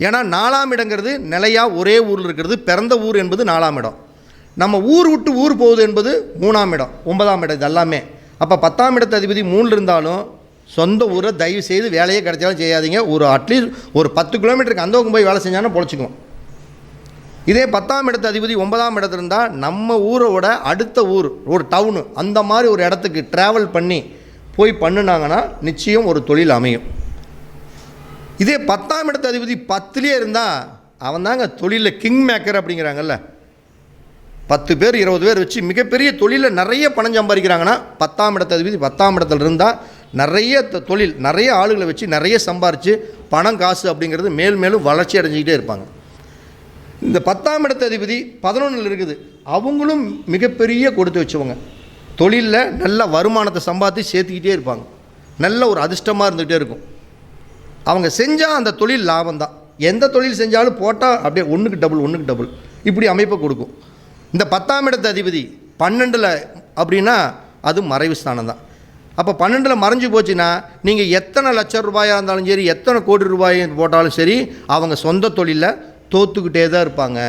ஏன்னா 4ஆம் இடங்கிறது நிலையாக ஒரே ஊரில் இருக்கிறது. பிறந்த ஊர் என்பது 4ஆம் இடம். நம்ம ஊர் விட்டு ஊர் போகுது என்பது 3ஆம் இடம், 9ஆம் இடம், இது எல்லாமே. அப்போ 10ஆம் இடத்து அதிபதி 3 இருந்தாலும் சொந்த ஊரை தயவு செய்து வேலையே கிடைச்சாலும் செய்யாதீங்க. அட்லீஸ்ட் ஒரு 10 கிலோமீட்டருக்கு அந்த பக்கம் போய் வேலை செஞ்சாலும் பொழைச்சிக்குவோம். இதே 10ஆம் இடத்து அதிபதி 9ஆம் இடத்துல இருந்தால் நம்ம ஊரோட அடுத்த ஊர், ஒரு டவுனு, அந்த மாதிரி ஒரு இடத்துக்கு ட்ராவல் பண்ணி போய் பண்ணினாங்கன்னா நிச்சயம் ஒரு தொழில் அமையும். இதே 10ஆம் இடத்து அதிபதி 10லேயே இருந்தால் அவன் தாங்க தொழிலில் கிங் மேக்கர் அப்படிங்கிறாங்கல்ல. 10 பேர் 20 பேர் வச்சு மிகப்பெரிய தொழிலில் நிறைய பணம் சம்பாதிக்கிறாங்கன்னா 10ஆம் இடத்து அதிபதி 10ஆம் இடத்துல இருந்தால் நிறைய தொழில், நிறைய ஆளுகளை வச்சு நிறைய சம்பாரித்து பணம் காசு அப்படிங்கிறது மேல் மேலும் வளர்ச்சி அடைஞ்சிக்கிட்டே இருப்பாங்க. இந்த 10ஆம் இடத்து அதிபதி 11ல் இருக்குது, அவங்களும் மிகப்பெரிய கொடுத்து வச்சவங்க. தொழிலில் நல்ல வருமானத்தை சம்பாதித்து சேர்த்துக்கிட்டே இருப்பாங்க. நல்ல ஒரு அதிர்ஷ்டமாக இருந்துகிட்டே இருக்கும். அவங்க செஞ்சால் அந்த தொழில் லாபம்தான். எந்த தொழில் செஞ்சாலும் போட்டால் அப்படியே ஒன்றுக்கு டபுள் இப்படி அமைப்பை கொடுக்கும். இந்த 10ஆம் இடத்து அதிபதி 12ல் அப்படின்னா அது மறைவு ஸ்தானம் தான். அப்போ 12ல் மறைஞ்சு போச்சுன்னா நீங்கள் எத்தனை லட்சம் ரூபாயாக இருந்தாலும் சரி, எத்தனை கோடி ரூபாய் போட்டாலும் சரி, அவங்க சொந்த தொழிலில் தோற்றுக்கிட்டே தான் இருப்பாங்க.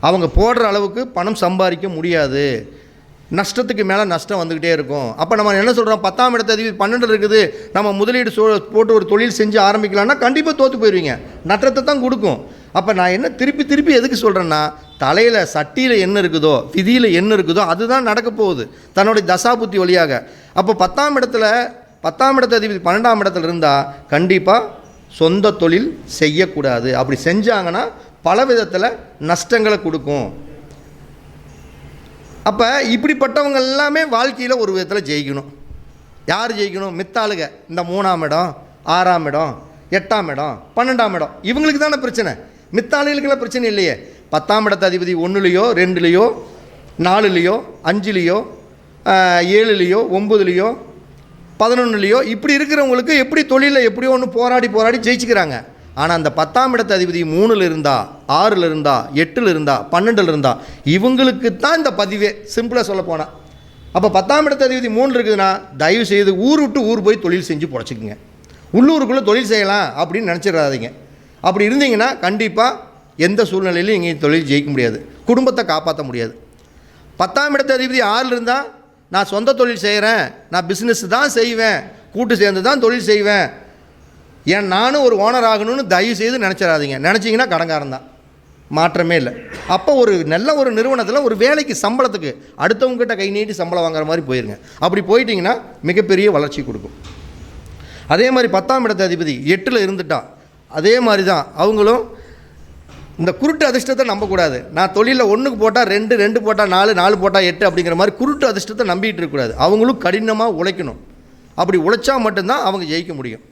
அவங்க போடுற அளவுக்கு பணம் சம்பாதிக்க முடியாது. நஷ்டத்துக்கு மேலே நஷ்டம் வந்துக்கிட்டே இருக்கும். அப்போ நம்ம என்ன சொல்கிறோம், 10ஆம் இடத்து அதிபதி 12ல் இருக்குது, நம்ம முதலீடு போட்டு ஒரு தொழில் செஞ்சு ஆரம்பிக்கலாம்னா கண்டிப்பாக தோற்று போயிடுவீங்க, நட்டத்தை தான் கொடுக்கும். அப்போ நான் என்ன திருப்பி எதுக்கு சொல்கிறேன்னா, தலையில் சட்டியில் என்ன இருக்குதோ, விதியில் என்ன இருக்குதோ அதுதான் நடக்க போகுது தன்னுடைய தசாபுத்தி வழியாக. அப்போ 10ஆம் இடத்து அதிபதி 12ஆம் இடத்துல இருந்தால் கண்டிப்பாக சொந்த தொழில் செய்யக்கூடாது. அப்படி செஞ்சாங்கன்னா பல விதத்தில் நஷ்டங்களை கொடுக்கும். அப்போ இப்படிப்பட்டவங்க எல்லாமே வாழ்க்கையில் ஒரு விதத்தில் ஜெயிக்கணும். யார் ஜெயிக்கணும்? மித்தாளுங்க. இந்த 3ஆம் இடம், 6ஆம் இடம், 8ஆம் இடம், 12ஆம் இடம், இவங்களுக்கு தானே பிரச்சனை. மித்தாளுகளுக்கெல்லாம் பிரச்சனை இல்லையே. 10ஆம் இடத்து அதிபதி 1லேயோ 2லேயோ 4லேயோ 5லேயோ 7லேயோ 9லேயோ 11லேயோ இப்படி இருக்கிறவங்களுக்கு எப்படி தொழிலில் எப்படியோ ஒன்று போராடி ஜெயிச்சுக்கிறாங்க. ஆனால் அந்த 10ஆம் இடத்து அதிபதி 3ல் இருந்தா, 6ல் இருந்தா, 8ல் இருந்தா, 12ல் இருந்தா, இவங்களுக்கு தான் இந்த பதிவே. சிம்பிளாக சொல்ல போனால், அப்போ 10ஆம் இடத்து அதிபதி 3 இருக்குதுன்னா தயவு செய்து ஊர் விட்டு ஊர் போய் தொழில் செஞ்சு பொழைச்சிக்குங்க. உள்ளூருக்குள்ளே தொழில் செய்யலாம் அப்படின்னு நினச்சிடாதீங்க. அப்படி இருந்தீங்கன்னா கண்டிப்பாக எந்த சூழ்நிலையிலும் எங்கேயும் தொழில் ஜெயிக்க முடியாது, குடும்பத்தை காப்பாற்ற முடியாது. 10ஆம் இடத்து அதிபதி 6ல் இருந்தால் நான் சொந்த தொழில் செய்கிறேன், நான் பிஸ்னஸ் தான் செய்வேன், கூட்டு சேர்ந்து தான் தொழில் செய்வேன், ஏன் நானும் ஒரு ஓனர் ஆகணும்னு தயவு செய்து நினச்சிடாதீங்க. நினச்சிங்கன்னா கடங்காரன் தான், மாற்றமே இல்லை. அப்போ ஒரு நல்ல ஒரு நிறுவனத்தில் ஒரு வேலைக்கு சம்பளத்துக்கு அடுத்தவங்ககிட்ட கை நீட்டி சம்பளம் வாங்குற மாதிரி போயிருங்க. அப்படி போயிட்டிங்கன்னா மிகப்பெரிய வளர்ச்சி கொடுக்கும். அதே மாதிரி 10ஆம் இடத்து அதிபதி 8ல் இருந்துட்டா அதே மாதிரி தான் அவங்களும் இந்த குருட்டு அதிர்ஷ்டத்தை நம்பக்கூடாது. நான் தொழிலில் 1க்கு போட்டால் 2, 2 போட்டால் 4, 4 போட்டால் 8 அப்படிங்கிற மாதிரி குருட்டு அதிர்ஷ்டத்தை நம்பிட்டு இருக்கக்கூடாது. அவங்களும் கடினமாக உழைக்கணும். அப்படி உழைச்சா மட்டும்தான் அவங்க ஜெயிக்க முடியும்.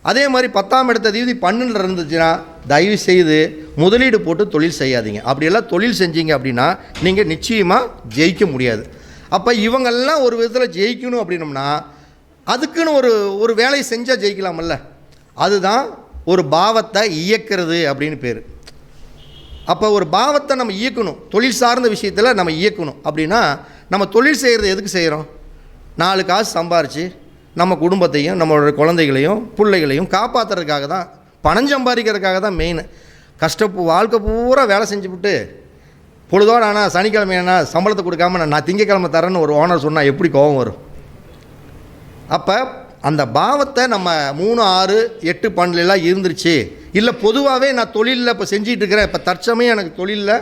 அதே மாதிரி 10ஆம் இடத்து அதிபதி 12ல் இருந்துச்சுன்னா தயவு செய்து முதலீடு போட்டு தொழில் செய்யாதீங்க. அப்படியெல்லாம் தொழில் செஞ்சீங்க அப்படின்னா நீங்கள் நிச்சயமாக ஜெயிக்க முடியாது. அப்போ இவங்கெல்லாம் ஒரு விதத்தில் ஜெயிக்கணும் அப்படின்னோம்னா அதுக்குன்னு ஒரு வேலையை செஞ்சால் ஜெயிக்கலாமல்ல. அதுதான் ஒரு பாவத்தை இயக்கிறது அப்படின்னு பேர். அப்போ ஒரு பாவத்தை நம்ம இயக்கணும், தொழில் சார்ந்த விஷயத்தில் நம்ம இயக்கணும். அப்படின்னா நம்ம தொழில் செய்கிறது எதுக்கு செய்கிறோம்? 4 காசு சம்பாரித்து நம்ம குடும்பத்தையும் நம்மளோட குழந்தைகளையும் பிள்ளைகளையும் காப்பாற்றுறதுக்காக தான், பணம் சம்பாதிக்கிறதுக்காக தான் மெயின். வாழ்க்கை பூரா வேலை செஞ்சுவிட்டு பொழுதோடு ஆனால் சனிக்கிழமை ஆனால் சம்பளத்தை கொடுக்காம நான் திங்கக்கிழமை தரேன்னு ஒரு ஓனர் சொன்னால் எப்படி கோபம் வரும்? அப்போ அந்த பாவத்தை நம்ம 3, 6, 8, 12 இருந்துருச்சு. இல்லை பொதுவாகவே நான் தொழிலில் இப்போ செஞ்சிகிட்ருக்கிறேன், இப்போ தற்சமயம் எனக்கு தொழிலில்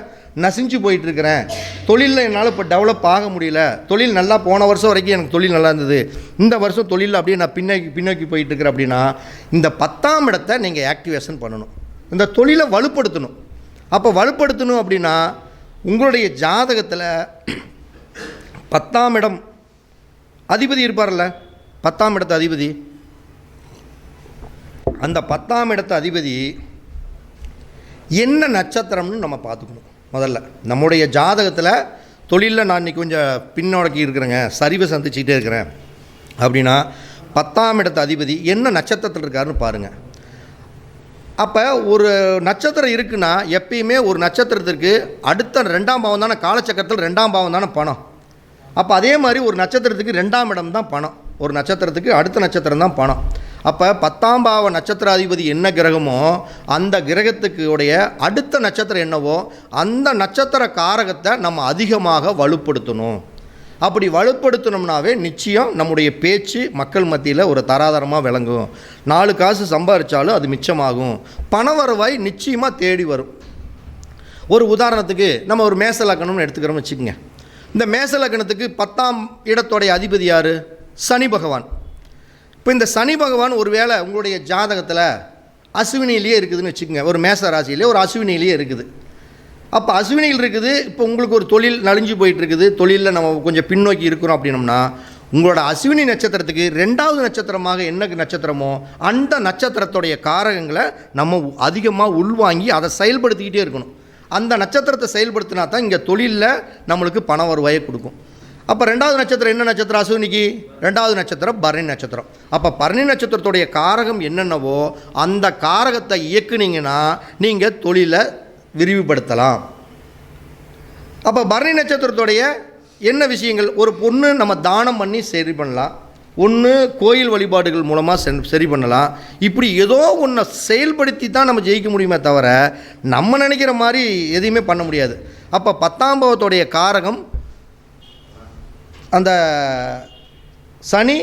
நசிஞ்சு போயிட்டுருக்கிறேன், தொழிலில் என்னால் இப்போ டெவலப் ஆக முடியல, தொழில் நல்லா போன வருஷம் வரைக்கும் எனக்கு தொழில் நல்லா இருந்தது, இந்த வருஷம் தொழிலில் அப்படியே நான் பின்னோக்கி போயிட்டுருக்கிறேன் அப்படின்னா இந்த 10ஆம் இடத்தை நீங்கள் ஆக்டிவேஷன் பண்ணணும், இந்த தொழிலை வலுப்படுத்தணும். அப்போ வலுப்படுத்தணும் அப்படின்னா உங்களுடைய ஜாதகத்தில் 10ஆம் இடம் அதிபதி இருப்பார்ல, 10ஆம் இடத்து அதிபதி, அந்த 10ஆம் இடத்து அதிபதி என்ன நட்சத்திரம்னு நம்ம பார்த்துக்கணும். முதல்ல நம்முடைய ஜாதகத்தில் தொழிலில் நான் இன்றைக்கி கொஞ்சம் பின்னோக்கி இருக்கிறேங்க, சரிவை சந்திச்சுக்கிட்டே இருக்கிறேன் அப்படின்னா 10ஆம் இடத்து அதிபதி என்ன நட்சத்திரத்தில் இருக்காருன்னு பாருங்கள். அப்போ ஒரு நட்சத்திரம் இருக்குன்னா எப்பயுமே ஒரு நட்சத்திரத்திற்கு அடுத்த 2ஆம் பாவம் தானே, காலச்சக்கரத்தில் 2ஆம் பாவம் தானே பணம். அப்போ அதே மாதிரி ஒரு நட்சத்திரத்துக்கு 2ஆம் இடம் தான் பணம், ஒரு நட்சத்திரத்துக்கு அடுத்த நட்சத்திரம் தான் பணம். அப்போ 10ஆம் பாவ நட்சத்திர அதிபதி என்ன கிரகமோ அந்த கிரகத்துக்கு உடைய அடுத்த நட்சத்திரம் என்னவோ அந்த நட்சத்திர காரகத்தை நம்ம அதிகமாக வலுப்படுத்தணும். அப்படி வலுப்படுத்தணும்னாவே நிச்சயம் நம்முடைய பேச்சு மக்கள் மத்தியில் ஒரு தராதரமாக விளங்கும். 4 காசு சம்பாதிச்சாலும் அது மிச்சமாகும், பண வருவாய் நிச்சயமாக தேடி வரும். ஒரு உதாரணத்துக்கு நம்ம ஒரு மேச லக்னம்னு எடுத்துக்கிறோம்னு வச்சுக்கோங்க. இந்த மேச லக்னத்துக்கு 10ஆம் இடத்துடைய அதிபதி யார்? சனி பகவான். இப்போ இந்த சனி பகவான் ஒரு வேளை உங்களுடைய ஜாதகத்தில் அசுவினிலேயே இருக்குதுன்னு வச்சுக்கோங்க. ஒரு மேச ராசியிலே ஒரு அசுவினிலேயே இருக்குது. அப்போ அசுவினியில் இருக்குது. இப்போ உங்களுக்கு ஒரு தொழில் நலிஞ்சு போயிட்டுருக்குது, தொழிலில் நம்ம கொஞ்சம் பின்னோக்கி இருக்கிறோம் அப்படின்னோம்னா, உங்களோட அசுவினி நட்சத்திரத்துக்கு 2வது நட்சத்திரமாக என்ன நட்சத்திரமோ அந்த நட்சத்திரத்துடைய காரகங்களை நம்ம அதிகமாக உள்வாங்கி அதை செயல்படுத்திக்கிட்டே இருக்கணும். அந்த நட்சத்திரத்தை செயல்படுத்தினா தான் இங்கே தொழிலில் நம்மளுக்கு பண வருவாயை கொடுக்கும். அப்போ 2வது நட்சத்திரம் என்ன நட்சத்திரம் அசுவினிக்கு? 2வது நட்சத்திரம் பரணி நட்சத்திரம். அப்போ பரணி நட்சத்திரத்துடைய காரகம் என்னென்னவோ அந்த காரகத்தை இயக்குனீங்கன்னா நீங்கள் தொழிலை விரிவுபடுத்தலாம். அப்போ பரணி நட்சத்திரத்துடைய என்ன விஷயங்கள்? ஒரு பொண்ணு நம்ம தானம் பண்ணி சரி பண்ணலாம், ஒன்று கோயில் வழிபாடுகள் மூலமாக சரி பண்ணலாம். இப்படி ஏதோ ஒன்றை செயல்படுத்தி தான் நம்ம ஜெயிக்க முடியுமே தவிர நம்ம நினைக்கிற மாதிரி எதையுமே பண்ண முடியாது. அப்போ 10ஆம் பாவத்துடைய காரகம் அந்த சனி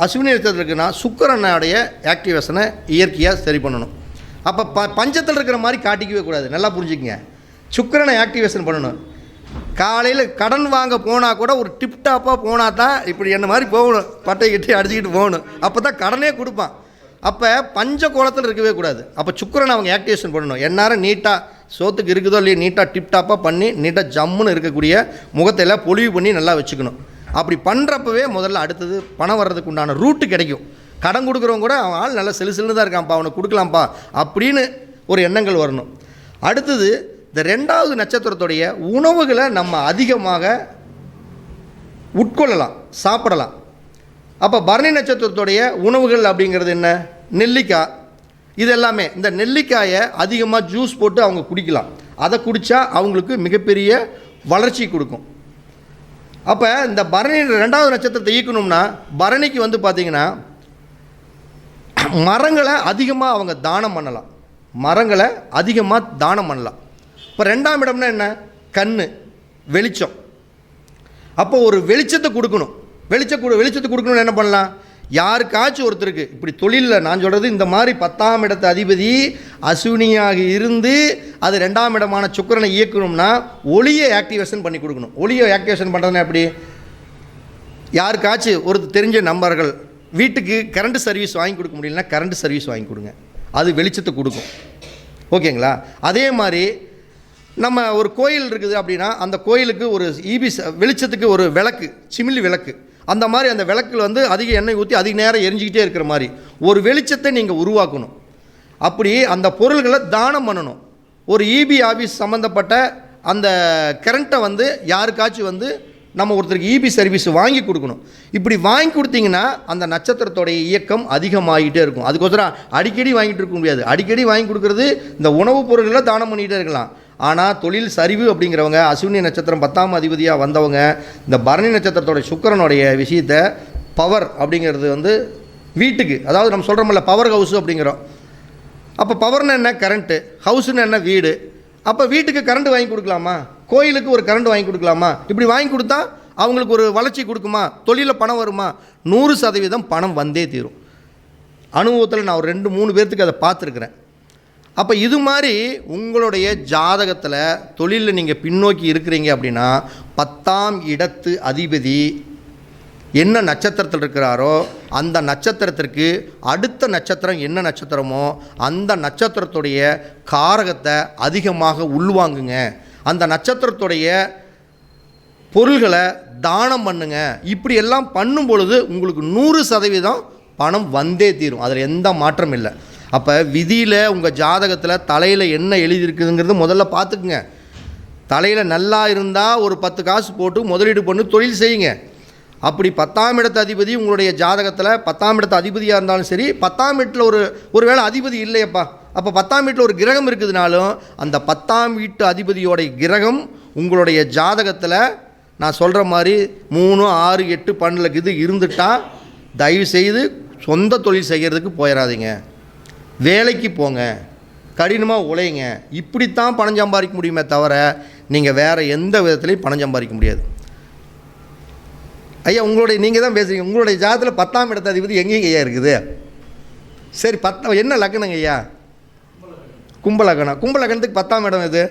அஸ்வினி நட்சத்திரத்தில் இருக்குன்னா சுக்கிரனுடைய ஆக்டிவேஷனை இயற்கையாக சரி பண்ணணும். அப்போ பஞ்சத்தில் இருக்கிற மாதிரி காட்டிக்கவே கூடாது. நல்லா புரிஞ்சுக்கங்க. சுக்கிரனை ஆக்டிவேஷன் பண்ணணும். காலையில் கடன் வாங்க போனால் கூட ஒரு டிப்டாப்பாக போனால் தான் இப்படி என்ன மாதிரி போகணும், பட்டை கட்டி அடிச்சுக்கிட்டு போகணும். அப்போ தான் கடனே கொடுப்பான். அப்போ பஞ்ச கோலத்தில் இருக்கவே கூடாது. அப்போ சுக்கிரனை அவங்க ஆக்டிவேஷன் பண்ணணும். எந்நேரம் நீட்டாக சோத்துக்கு இருக்குதோ இல்லையோ நீட்டாக டிப்டாப்பாக பண்ணி நீட்டாக ஜம்முன்னு இருக்கக்கூடிய முகத்தை எல்லாம் பொலிவு பண்ணி நல்லா வச்சுக்கணும். அப்படி பண்ணுறப்பவே முதல்ல அடுத்தது பணம் வர்றதுக்கு உண்டான ரூட்டு கிடைக்கும். கடன் கொடுக்குறவங்க கூட அவன் ஆள் நல்லா செலுன்னு தான் இருக்கான்ப்பா, அவனை கொடுக்கலாம்ப்பா அப்படின்னு ஒரு எண்ணங்கள் வரணும். அடுத்தது இந்த 2வது நட்சத்திரத்துடைய உணவுகளை நம்ம அதிகமாக உட்கொள்ளலாம், சாப்பிடலாம். அப்போ பரணி நட்சத்திரத்துடைய உணவுகள் அப்படிங்கிறது என்ன? நெல்லிக்காய். இது எல்லாமே இந்த நெல்லிக்காயை அதிகமாக ஜூஸ் போட்டு அவங்க குடிக்கலாம். அதை குடித்தா அவங்களுக்கு மிகப்பெரிய வளர்ச்சி கொடுக்கும். அப்போ இந்த பரணி 2வது நட்சத்திரத்தை ஈக்கணும்னா பரணிக்கு வந்து பார்த்திங்கன்னா மரங்களை அதிகமாக அவங்க தானம் பண்ணலாம். மரங்களை அதிகமாக தானம் பண்ணலாம். இப்போ 2ஆம் இடம்னா என்ன? கண், வெளிச்சம். அப்போ ஒரு வெளிச்சத்தை கொடுக்கணும். வெளிச்சத்தை கொடுக்கணும்னு என்ன பண்ணலாம்? யாருக்காச்சும் ஒருத்தருக்கு இப்படி தொழிலில் நான் சொல்கிறது இந்த மாதிரி 10ஆம் இடத்து அதிபதி அசுவினியாக இருந்து அது 2ஆம் இடமான சுக்கிரனை இயக்கணும்னா ஒளியை ஆக்டிவேஷன் பண்ணி கொடுக்கணும். ஒளியை ஆக்டிவேஷன் பண்ணுறதுனா எப்படி? யாருக்காச்சும் ஒரு தெரிஞ்ச நண்பர்கள் வீட்டுக்கு கரண்ட் சர்வீஸ் வாங்கி கொடுக்க முடியலன்னா கரண்ட் சர்வீஸ் வாங்கி கொடுங்க. அது வெளிச்சத்தை கொடுக்கும். ஓகேங்களா? அதே மாதிரி நம்ம ஒரு கோயில் இருக்குது அப்படின்னா அந்த கோயிலுக்கு ஒரு வெளிச்சத்துக்கு ஒரு விளக்கு, சிமிலி விளக்கு, அந்த மாதிரி அந்த விளக்கில் வந்து அதிக எண்ணெய் ஊற்றி அதிக நேரம் எரிஞ்சிக்கிட்டே இருக்கிற மாதிரி ஒரு வெளிச்சத்தை நீங்கள் உருவாக்கணும். அப்படி அந்த பொருள்களை தானம் பண்ணணும். ஒரு இபி ஆஃபீஸ் சம்மந்தப்பட்ட அந்த கரண்ட்டை வந்து யாருக்காச்சும் வந்து நம்ம ஒருத்தருக்கு இபி சர்வீஸ் வாங்கி கொடுக்கணும். இப்படி வாங்கி கொடுத்தீங்கன்னா அந்த நட்சத்திரத்தோடைய இயக்கம் அதிகமாகிட்டே இருக்கும். அதுக்கோசரம் அடிக்கடி வாங்கிட்டு இருக்க முடியாது. அடிக்கடி வாங்கி கொடுக்கறது இந்த உணவுப் பொருள்களை தானம் பண்ணிகிட்டே இருக்கலாம். ஆனால் தொழில் சரிவு அப்படிங்கிறவங்க அஸ்வினி நட்சத்திரம் 10ஆம் அதிபதியாக வந்தவங்க இந்த பரணி நட்சத்திரத்தோட சுக்கிரனுடைய விஷயத்தை பவர் அப்படிங்கிறது வந்து வீட்டுக்கு, அதாவது நம்ம சொல்கிறோம்ல பவர் ஹவுஸு அப்படிங்கிறோம். அப்போ பவர்னு என்ன? கரண்ட்டு. ஹவுஸுன்னு என்ன? வீடு. அப்போ வீட்டுக்கு கரண்ட் வாங்கி கொடுக்கலாமா? கோயிலுக்கு ஒரு கரண்ட் வாங்கி கொடுக்கலாமா? இப்படி வாங்கி கொடுத்தா அவங்களுக்கு ஒரு வளர்ச்சி கொடுக்குமா? தொழிலில் பணம் வருமா? 100% பணம் வந்தே தீரும். அனுபவத்தில் நான் ஒரு 2-3 பேர்த்துக்கு அதை பார்த்துருக்குறேன். அப்போ இது மாதிரி உங்களுடைய ஜாதகத்தில் தொழிலில் நீங்கள் பின்னோக்கி இருக்கிறீங்க அப்படின்னா 10ஆம் இடத்து அதிபதி என்ன நட்சத்திரத்தில் இருக்கிறாரோ அந்த நட்சத்திரத்திற்கு அடுத்த நட்சத்திரம் என்ன நட்சத்திரமோ அந்த நட்சத்திரத்துடைய காரகத்தை அதிகமாக உள்வாங்குங்க. அந்த நட்சத்திரத்துடைய பொருள்களை தானம் பண்ணுங்க. இப்படி எல்லாம் பண்ணும் பொழுது உங்களுக்கு 100% பணம் வந்தே தீரும். அதில் எந்த மாற்றம் இல்லை. அப்போ விதியில் உங்கள் ஜாதகத்தில் தலையில் என்ன எழுதியிருக்குதுங்கிறது முதல்ல பார்த்துக்குங்க. தலையில் நல்லா இருந்தால் ஒரு 10 காசு போட்டு முதலீடு பண்ணி தொழில் செய்யுங்க. அப்படி 10ஆம் இடத்து அதிபதி உங்களுடைய ஜாதகத்தில் 10ஆம் இடத்து அதிபதியாக இருந்தாலும் சரி, 10ஆம் வீட்டில் ஒரு வேளை அதிபதி இல்லையப்பா, அப்போ 10ஆம் வீட்டில் ஒரு கிரகம் இருக்குதுனாலும் அந்த 10ஆம் வீட்டு அதிபதியோடைய கிரகம் உங்களுடைய ஜாதகத்தில் நான் சொல்கிற மாதிரி 3, 6, 8, 12 இது இருந்துட்டால் தயவுசெய்து சொந்த தொழில் செய்கிறதுக்கு போயிடாதீங்க. வேலைக்கு போங்க, கடினமாக உழைங்க. இப்படித்தான் பணம் சம்பாதிக்க முடியுமே தவிர நீங்கள் வேறு எந்த விதத்துலையும் பணம் சம்பாதிக்க முடியாது. ஐயா நீங்கள் தான் பேசுகிறீங்க. உங்களுடைய ஜாதகத்தில் 10ஆம் இடத்து அதிபதி எங்கேங்க ஐயா இருக்குது? சரி, என்ன லக்னங்க ஐயா? கும்பலக்கணம். கும்பலக்கணத்துக்கு 10ஆம் இடம் எது?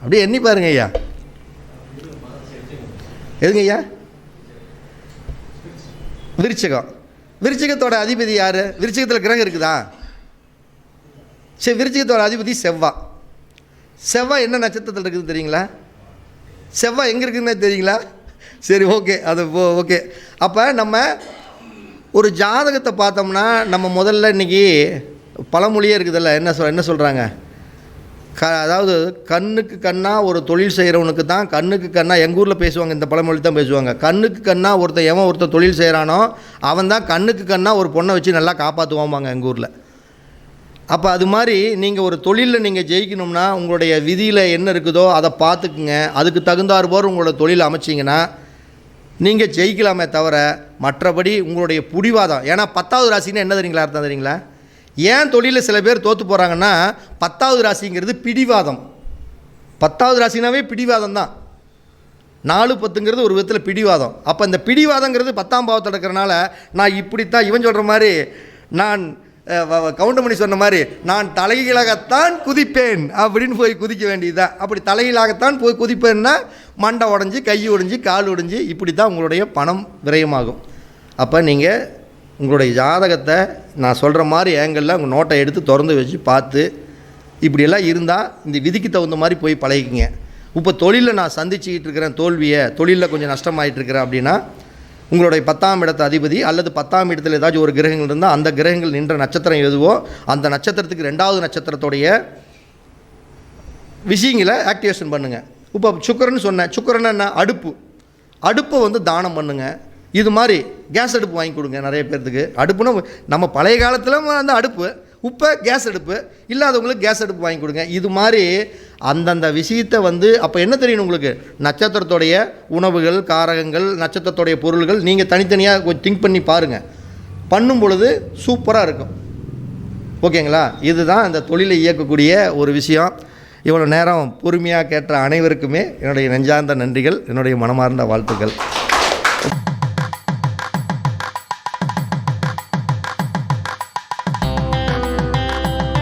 அப்படியே எண்ணி பாருங்க ஐயா. எதுங்க ஐயா? விருச்சிகம். விருச்சிகத்தோட அதிபதி யார்? விருச்சிகத்தில் கிரகம் இருக்குதா? சரி, விருச்சிகத்தோட அதிபதி செவ்வாய். செவ்வாய் என்ன நட்சத்திரத்தில் இருக்குது தெரியுங்களா? செவ்வாய் எங்கே இருக்குதுன்னு தெரியுங்களா? சரி, ஓகே, அது ஓகே. அப்போ நம்ம ஒரு ஜாதகத்தை பார்த்தோம்னா நம்ம முதல்ல இன்றைக்கி பழமொழியே இருக்குதில்ல, என்ன சொல்கிறாங்க, அதாவது கண்ணுக்கு கண்ணாக ஒரு தொழில் செய்கிறவனுக்கு தான் கண்ணுக்கு கண்ணாக, எங்கள் ஊரில் பேசுவாங்க, இந்த பழமொழி தான் பேசுவாங்க, கண்ணுக்கு கண்ணாக ஒருத்தர் தொழில் செய்கிறானோ அவன் தான் கண்ணுக்கு கண்ணாக ஒரு பொண்ணை வச்சு நல்லா காப்பாற்றுவாங்க எங்கள் ஊரில். அப்போ அது மாதிரி நீங்கள் ஒரு தொழிலில் நீங்கள் ஜெயிக்கணும்னா உங்களுடைய விதியில் என்ன இருக்குதோ அதை பார்த்துக்குங்க. அதுக்கு தகுந்தாற்போல் உங்களோட தொழில் அமைச்சிங்கன்னா நீங்கள் ஜெயிக்கலாமே தவிர மற்றபடி உங்களுடைய பிடிவாதம். ஏன்னா 10வது ராசின்னு என்ன தெரியுங்களா, அர்த்தம் தெரியுங்களா? ஏன் தொழிலில் சில பேர் தோற்று போகிறாங்கன்னா 10வது ராசிங்கிறது பிடிவாதம். 10வது ராசினாவே பிடிவாதம் தான். 4-10ங்கிறது ஒரு விதத்தில் பிடிவாதம். அப்போ இந்த பிடிவாதங்கிறது 10ஆம் பாவத்தில் இருக்கிறனால நான் இப்படித்தான், இவன் சொல்கிற மாதிரி, நான் கவுண்டமணி சொன்ன மாதிரி, நான் தலைகீழாகத்தான் குதிப்பேன் அப்படின்னு போய் குதிக்க வேண்டியதுதான். அப்படி தலைகீழாகத்தான் போய் குதிப்பேன்னா மண்டை உடஞ்சி, கை உடைஞ்சி, கால் உடைஞ்சி, இப்படி தான் உங்களுடைய பணம் விரயமாகும். அப்போ நீங்கள் உங்களுடைய ஜாதகத்தை நான் சொல்கிற மாதிரி ஏங்கலில் உங்கள் நோட்டை எடுத்து திறந்து வச்சு பார்த்து இப்படியெல்லாம் இருந்தால் இந்த விதிக்கு தகுந்த மாதிரி போய் பழகிக்கிங்க. இப்போ தொழிலில் நான் சந்திச்சுக்கிட்டு இருக்கிறேன் தோல்வியை, தொழிலில் கொஞ்சம் நஷ்டமாயிட்டு இருக்கிறேன் அப்படின்னா உங்களுடைய 10ஆம் இடத்து அதிபதி அல்லது 10ஆம் இடத்துல ஏதாச்சும் ஒரு கிரகங்கள் இருந்தால் அந்த கிரகங்கள் நின்ற நட்சத்திரம் எதுவோ அந்த நட்சத்திரத்துக்கு 2வது நட்சத்திரத்துடைய விஷயங்களை ஆக்டிவேஷன் பண்ணுங்கள். இப்போ சுக்கரன்னு சொன்னேன், சுக்கரன்னு என்ன, அடுப்பை வந்து தானம் பண்ணுங்கள். இது மாதிரி கேஸ் அடுப்பு வாங்கி கொடுங்க நிறைய பேர்த்துக்கு. அடுப்புனா நம்ம பழைய காலத்தில் அந்த அடுப்பு, இப்போ கேஸ் அடுப்பு இல்லாதவங்களுக்கு கேஸ் அடுப்பு வாங்கி கொடுங்க. இது மாதிரி அந்தந்த விஷயத்தை வந்து அப்போ என்ன தெரியணும் உங்களுக்கு, நட்சத்திரத்துடைய உணவுகள், காரகங்கள், நட்சத்திரத்துடைய பொருள்கள் நீங்கள் தனித்தனியாக திங்க் பண்ணி பாருங்கள். பண்ணும் பொழுது சூப்பராக இருக்கும். ஓகேங்களா? இதுதான் இந்த தொழிலை இயக்கக்கூடிய ஒரு விஷயம். இவ்வளோ நேரம் பொறுமையாக கேட்ட அனைவருக்குமே என்னுடைய நெஞ்சார்ந்த நன்றிகள், என்னுடைய மனமார்ந்த வாழ்த்துக்கள்.